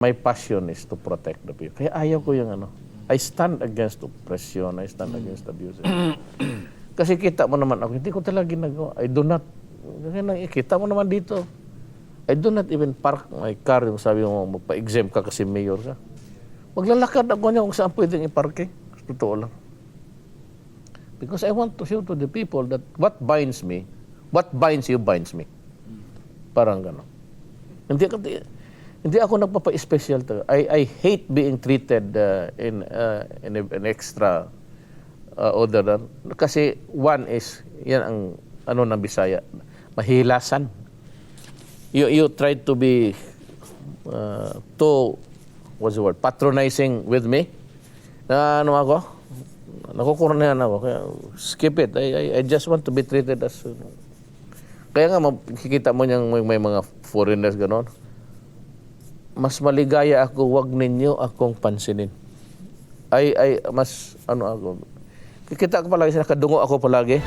My passion is to protect the people. Kaya ayaw ko yung ano. I stand against oppression. I stand against abuse. Kasi kita mo naman ako, hindi ko talaga ginagawa. I do not, kita mo naman dito. I do not even park my car. Yung sabi mo, magpa-exempt ka kasi mayor ka. Maglalakad ako niya kung saan pwedeng i-parking. Totoo lang. Because I want to show to the people that what binds me, what binds you binds me. Parang gano'n. Hindi ako nagpapa-special to. I hate being treated in an extra order. Kasi one is, yan ang ano ng Bisaya, mahilasan. You try to be too, what's the word, patronizing with me. Na ano ako? Nakukurnahan ako. Kaya skip it. I just want to be treated as... Kaya nga, makikita mo niyang may mga foreigners gano'n. Mas maligaya ako, wag ninyo akong pansinin. Mas, ano ako, kikita ko palagi, nakadungo ako palagi.